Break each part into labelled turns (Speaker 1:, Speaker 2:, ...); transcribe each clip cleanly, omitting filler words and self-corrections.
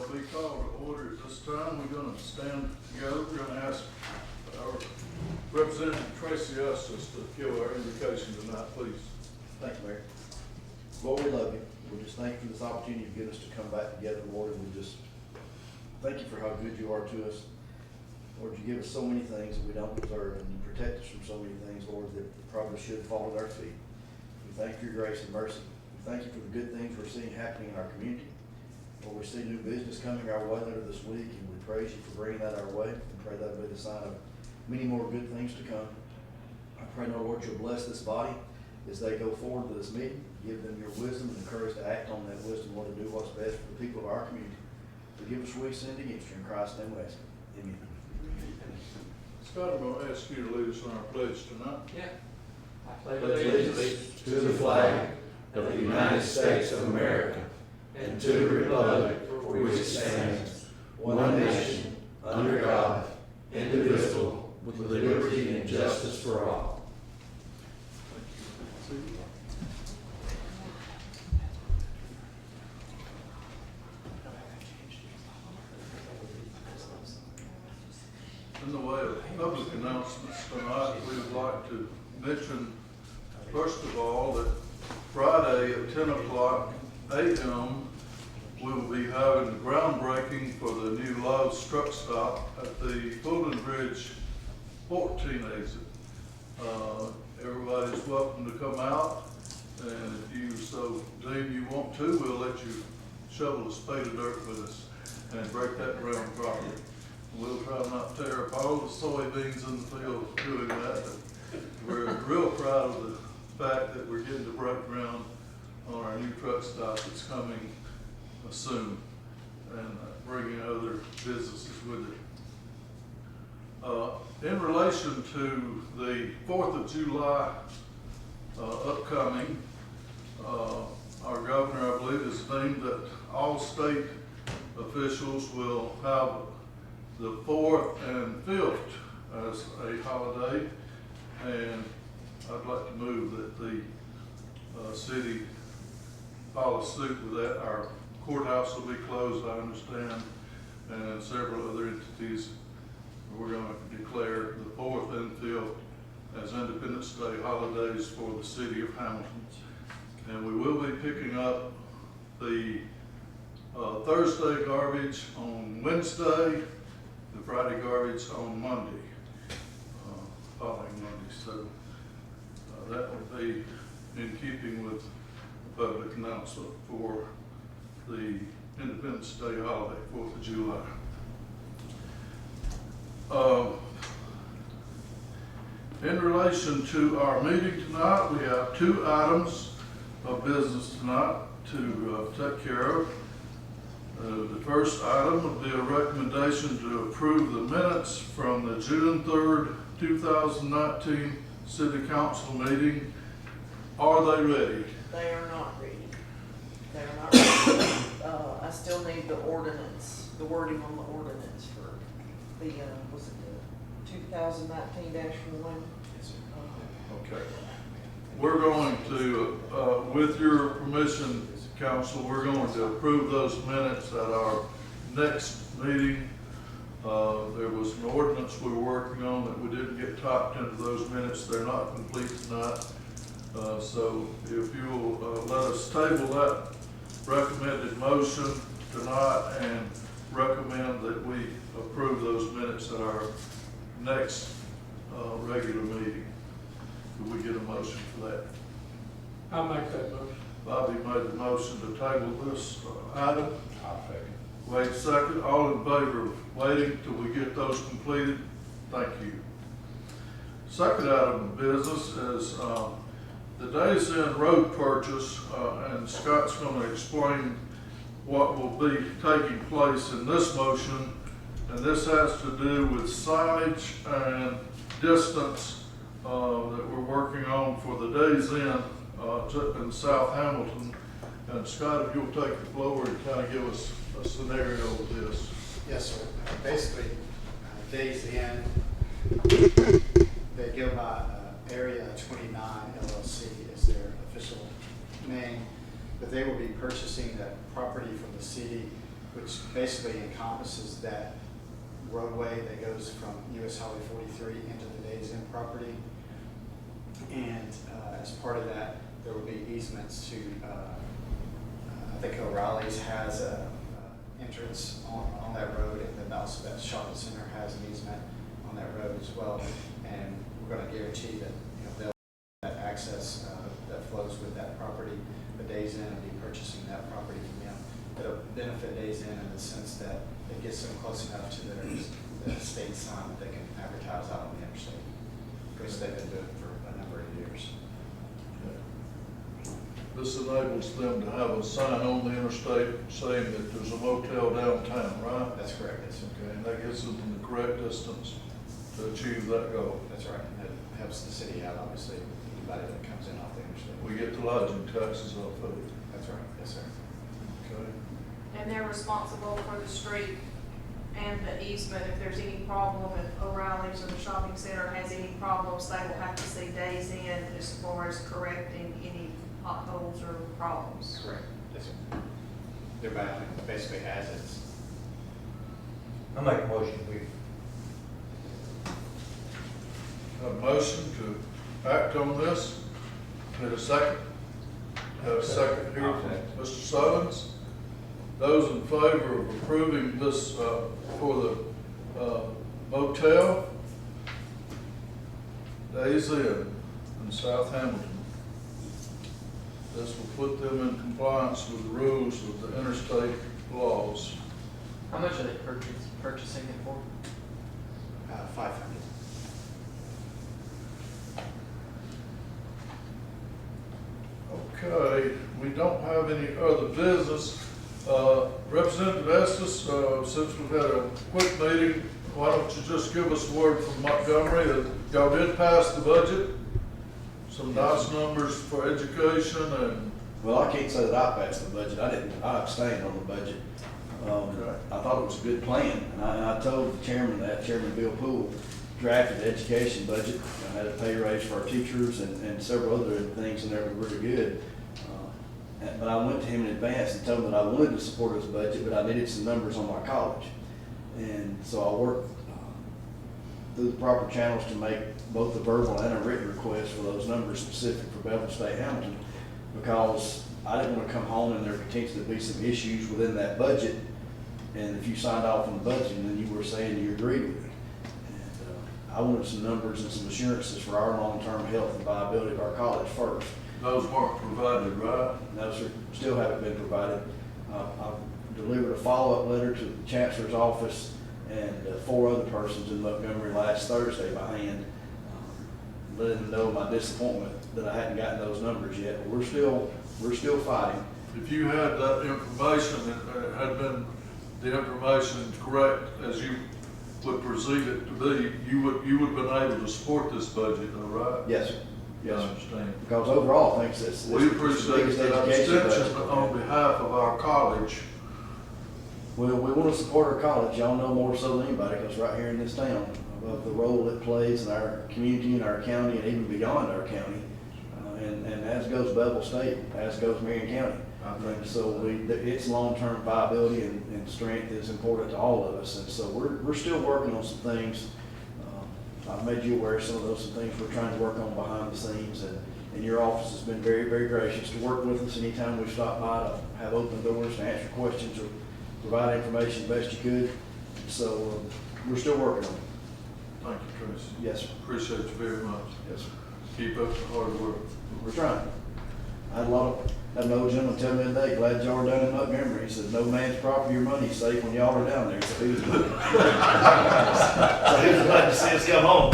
Speaker 1: will be called to order at this time. We're gonna stand together. We're gonna ask our Representative Tracy Estes to give our invocation tonight, please.
Speaker 2: Thank you, Mayor. Lord, we love you. We just thank you for this opportunity you've given us to come back together, Lord, and we just thank you for how good you are to us. Lord, you give us so many things that we don't deserve, and you protect us from so many things, Lord, that probably should fall at our feet. We thank you for your grace and mercy. We thank you for the good things we're seeing happening in our community. Lord, we see new business coming our way later this week, and we praise you for bringing that our way, and pray that will be the sign of many more good things to come. I pray, now, Lord, you'll bless this body as they go forward to this meeting. Give them your wisdom and the courage to act on that wisdom, Lord, to do what's best for the people of our community. Forgive us where we sinned against you. In Christ's name we ask. Amen.
Speaker 1: Scott, I'm gonna ask you to lead us in our pledge tonight.
Speaker 3: Yeah. I
Speaker 4: pledge
Speaker 3: pledge
Speaker 4: allegiance to the flag of the United States of America and to the republic for which it stands, one nation, under God, indivisible, with liberty and justice for all.
Speaker 1: In the way of public announcements tonight, we would like to mention, first of all, that Friday at 10 o'clock a.m., we will be having the groundbreaking for the new Love's Truck Stop at the Fulton Bridge 14 exit. Everybody's welcome to come out, and if you so deem you want to, we'll let you shovel a spade of dirt with us and break that ground properly. We'll try not to tear up all the soybeans in the field doing that, but we're real proud of the fact that we're getting to break ground on our new truck stop that's coming soon, and bringing other businesses with it. In relation to the 4th of July upcoming, our governor, I believe, has named that all state officials will have the 4th and 5th as a holiday, and I'd like to move that the city follow suit with that. Our courthouse will be closed, I understand, and several other entities. We're going to declare the 4th and 5th as Independence Day holidays for the city of Hamilton. And we will be picking up the Thursday garbage on Wednesday, the Friday garbage on Monday, following Monday. So that will be in keeping with the public announcement for the Independence Day holiday, 4th of July. In relation to our meeting tonight, we have 2 items of business tonight to take care of. The first item would be a recommendation to approve the minutes from the June 3rd, 2019 City Council meeting. Are they ready?
Speaker 5: They are not ready. They are not ready. I still need the ordinance, the wording on the ordinance for the, was it the 2019-1?
Speaker 2: Yes, sir.
Speaker 1: Okay. We're going to, with your permission, Council, we're going to approve those minutes at our next meeting. There was an ordinance we were working on that we didn't get typed into those minutes. They're not complete tonight. So if you'll let us table that recommended motion tonight and recommend that we approve those minutes at our next regular meeting. Could we get a motion for that?
Speaker 3: I'll make that motion.
Speaker 1: Bobby made the motion to table this item.
Speaker 4: I'll second.
Speaker 1: Wade second. All in favor of waiting till we get those completed? Thank you. Second item of business is the Days Inn road purchase, and Scott's going to explain what will be taking place in this motion. And this has to do with signage and distance that we're working on for the Days Inn in South Hamilton. And Scott, if you'll take the floor and kind of give us a scenario of this.
Speaker 6: Yes, sir. Basically, Days Inn, they go by Area 29 LLC is their official name, but they will be purchasing that property from the city which basically encompasses that roadway that goes from US Highway 43 into the Days Inn property. And as part of that, there will be easements to, I think O'Reilly's has a entrance on that road, and then also that shopping center has an easement on that road as well. And we're gonna guarantee that, they'll have that access that flows with that property. The Days Inn will be purchasing that property from them. It'll benefit Days Inn in the sense that it gets them close enough to the state sign that they can advertise out on the interstate, because they've been doing it for a number of years.
Speaker 1: This enables them to have a sign on the interstate saying that there's a motel downtown, right?
Speaker 6: That's correct, yes, sir.
Speaker 1: Okay, and that gets them in the correct distance to achieve that goal.
Speaker 6: That's right, and that helps the city out, obviously, anybody that comes in off the interstate.
Speaker 1: We get the lodging taxes off of it.
Speaker 6: That's right, yes, sir.
Speaker 1: Okay.
Speaker 7: And they're responsible for the street and the easement. If there's any problem, if O'Reilly's or the shopping center has any problems, they will have to see Days Inn as far as correcting any potholes or problems.
Speaker 6: Correct, yes, sir. They're basically assets.
Speaker 4: I make a motion, we
Speaker 1: Have a motion to act on this. Need a second? Have a second here from Mr. Sullins. Those in favor of approving this for the motel, Days Inn in South Hamilton. This will put them in compliance with the rules of the interstate laws.
Speaker 3: How much are they purchasing it for?
Speaker 6: 500.
Speaker 1: Okay, we don't have any other business. Representative Estes, since we've had a quick meeting, why don't you just give us a word from Montgomery that y'all did pass the budget? Some nice numbers for education and,
Speaker 2: Well, I can't say that I passed the budget. I abstained on the budget.
Speaker 1: Okay.
Speaker 2: I thought it was a good plan, and I told the chairman that, Chairman Bill Poole drafted the education budget. I had a pay raise for our teachers and several other things in there that were really good. But I went to him in advance and told him that I wanted to support his budget, but I needed some numbers on my college. And so I worked through the proper channels to make both a verbal and a written request for those numbers specific for Bevel State Hamilton, because I didn't want to come home and there potentially be some issues within that budget. And if you signed off on the budget, then you were saying you agreed with it. And I wanted some numbers and some assurances for our long-term health and viability of our college first.
Speaker 1: those weren't provided, right?
Speaker 2: No, sir, still haven't been provided. I've delivered a follow-up letter to the Chancellor's office and 4 other persons in Montgomery last Thursday by hand, letting them know my disappointment that I hadn't gotten those numbers yet. But we're still fighting.
Speaker 1: If you had that information and had been the information correct as you would perceive it to be, you would have been able to support this budget, though, right?
Speaker 2: Yes, sir. Yes,
Speaker 1: I
Speaker 2: sir.
Speaker 1: understand.
Speaker 2: Because overall, I think it's
Speaker 1: We
Speaker 2: the
Speaker 1: appreciate
Speaker 2: biggest
Speaker 1: that
Speaker 2: education
Speaker 1: abstention
Speaker 2: budget.
Speaker 1: on behalf of our college.
Speaker 2: Well, we want to support our college. Y'all know more so than anybody, because right here in this town, of the role it plays in our community and our county and even beyond our county. And as goes Bevel State, as goes Marion County. And so its long-term viability and strength is important to all of us. And so we're still working on some things. I've made you aware of some of those things we're trying to work on behind the scenes. And your office has been very, very gracious to work with us anytime we've stopped by to have open doors to answer questions or provide information the best you could. So we're still working on it.
Speaker 1: Thank you, Tracy.
Speaker 2: Yes, sir.
Speaker 1: Appreciate you very much.
Speaker 2: Yes, sir.
Speaker 1: Keep up the hard work.
Speaker 2: We're trying. I had an old gentleman tell me today, glad y'all are down in Montgomery. He said, no man's property or money is safe when y'all are down there. So he was so he was glad to see us come home.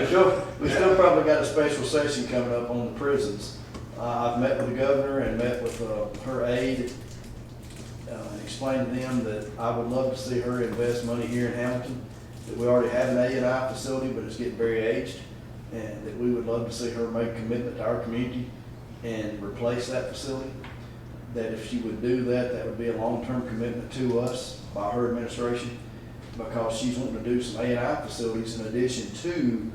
Speaker 2: So we still probably got a special session coming up on the prisons. I've met with the governor and met with her aide and explained to them that I would love to see her invest money here in Hamilton, that we already have an A&I facility, but it's getting very aged, and that we would love to see her make a commitment to our community and replace that facility. That if she would do that, that would be a long-term commitment to us by her administration, because she's wanting to do some A&I facilities in addition to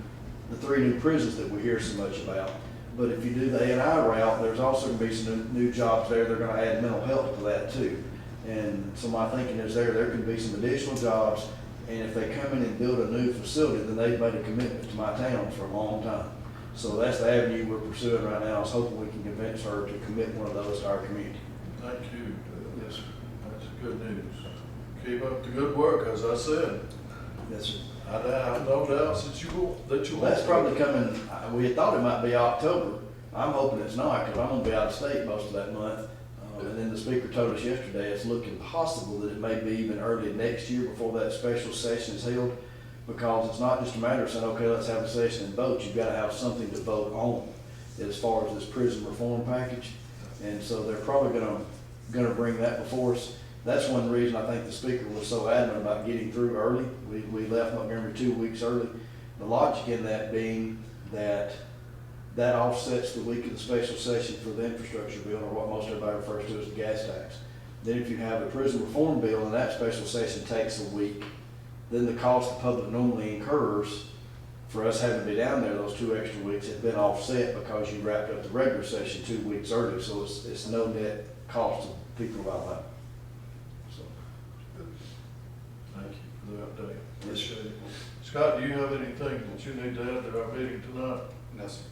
Speaker 2: the 3 new prisons that we hear so much about. But if you do the A&I route, there's also gonna be some new jobs there, they're gonna add mental health to that too. And so my thinking is there can be some additional jobs, and if they come in and build a new facility, then they've made a commitment to my town for a long time. So that's the avenue we're pursuing right now, is hoping we can convince her to commit one of those to our community.
Speaker 1: Thank you.
Speaker 2: Yes, sir.
Speaker 1: That's good news. Keep up the good work, as I said.
Speaker 2: Yes, sir.
Speaker 1: I have no doubts that you will.
Speaker 2: Well, that's probably coming, we had thought it might be October. I'm hoping it's not, because I'm gonna be out of state most of that month. And then the speaker told us yesterday, it's looking possible that it may be even early next year before that special session is held. Because it's not just a matter of saying, okay, let's have a session and vote. You've gotta have something to vote on as far as this prison reform package. And so they're probably gonna bring that before us. That's one reason I think the speaker was so adamant about getting through early. We left Montgomery 2 weeks early. The logic in that being that offsets the week of the special session for the infrastructure bill, or what most everybody refers to as the gas tax. Then if you have a prison reform bill and that special session takes a week, then the cost the public normally incurs for us having to be down there those 2 extra weeks has been offset because you wrapped up the regular session 2 weeks early. So it's no net cost to people about that. So,
Speaker 1: Thank you for the update.
Speaker 2: Yes,
Speaker 1: Appreciate it. Scott, do you have anything that you need to add to our meeting tonight?
Speaker 6: No, sir.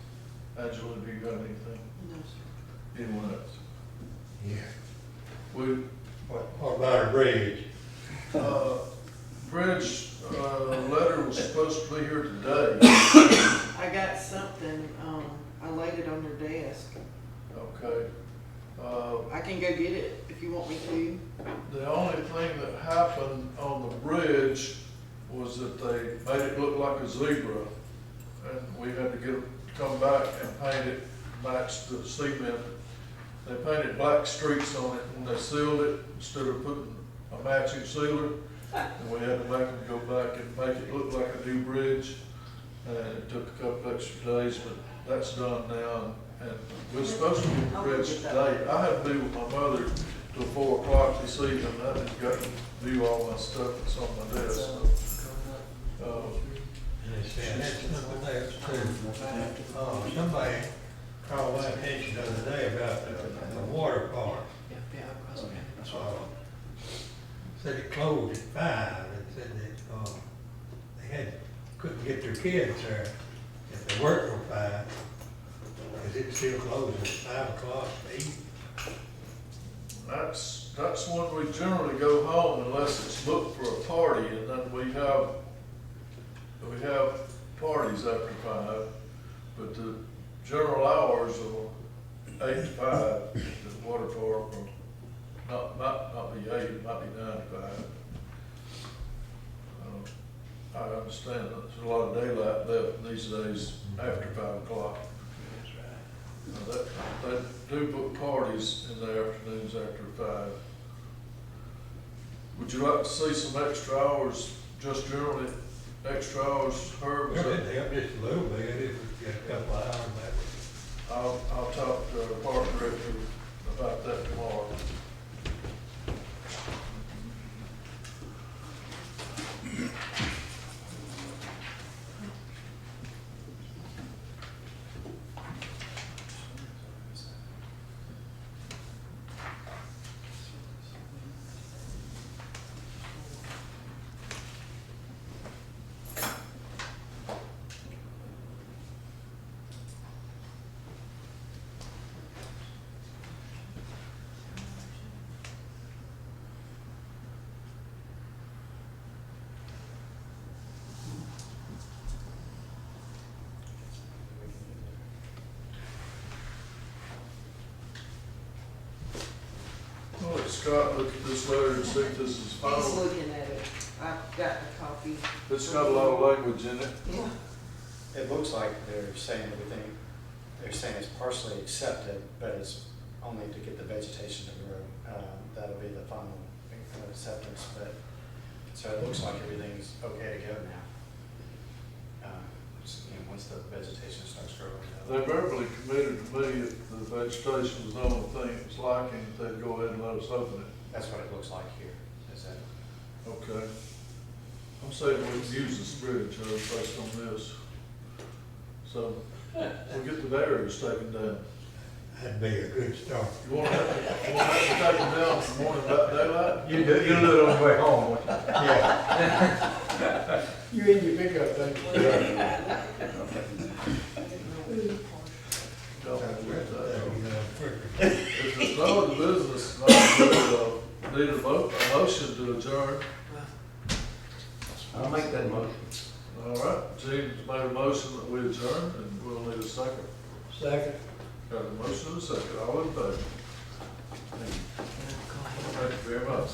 Speaker 1: Angela, do you got anything?
Speaker 5: No, sir.
Speaker 1: Anyone else?
Speaker 4: Yeah.
Speaker 1: We,
Speaker 4: What about a bridge?
Speaker 1: Bridge, letter was supposed to be here today.
Speaker 5: I got something, I laid it on your desk.
Speaker 1: Okay.
Speaker 5: I can go get it if you want me to.
Speaker 1: The only thing that happened on the bridge was that they made it look like a zebra. And we had to come back and paint it, match the cement. They painted black streaks on it when they sealed it instead of putting a matching sealer. And we had to make them go back and make it look like a new bridge. And it took a couple extra days, but that's done now. And we're supposed to get the bridge today. I had to be with my mother till 4 o'clock this evening. I just got to view all my stuff that's on my desk. So,
Speaker 4: And it's saying that's something else too. Somebody called my attention the other day about the water park.
Speaker 3: Yeah, across the county.
Speaker 2: that's what I thought.
Speaker 4: Said it closed at 5, and said that, couldn't get their kids there if they worked till 5. Is it still closed at 5 o'clock, 8?
Speaker 1: that's when we generally go home unless it's booked for a party, and then we have parties after 5. But the general hours are 8 to 5 at the water park, or not be 8, it might be 9 to 5. I understand that there's a lot of daylight left these days after 5 o'clock. They do book parties in the afternoons after 5. Would you like to see some extra hours, just generally extra hours, Herb?
Speaker 4: Well, it'd help just a little bit if we get a couple of hours back.
Speaker 1: I'll talk to the park director about that tomorrow. I'll let Scott look at this letter and see if this is
Speaker 5: He's
Speaker 1: final.
Speaker 5: looking at it. I've got the copy.
Speaker 1: It's got a lot of language in it.
Speaker 5: Yeah.
Speaker 6: It looks like they're saying everything, they're saying it's partially accepted, but it's only to get the vegetation to grow. That'll be the final acceptance, but, so it looks like everything's okay to go now. Once the vegetation starts growing.
Speaker 1: They verbally committed to me if the vegetation was the only thing it was lacking, they'd go ahead and let us open it.
Speaker 6: That's what it looks like here, is that.
Speaker 1: Okay. I'm saying we can use this bridge, based on this. So, we'll get the barriers taken down.
Speaker 8: That'd be a good start.
Speaker 1: You wanna have to take them down in the morning about daylight?
Speaker 8: You'll do it on the way home, won't you? Yeah. You in your pickup, don't you?
Speaker 1: Don't forget that.
Speaker 8: Quicker.
Speaker 1: If there's no other business, I would need a motion to adjourn.
Speaker 4: I'll make that motion.
Speaker 1: All right, James made a motion that we adjourn, and we'll need a second.
Speaker 8: Second.
Speaker 1: Got a motion and a second, all in favor? Thank you very much.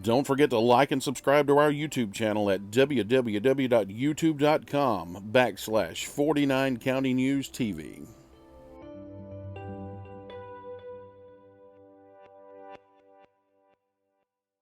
Speaker 9: Don't forget to like and subscribe to our YouTube channel at www.youtube.com/49 County News TV.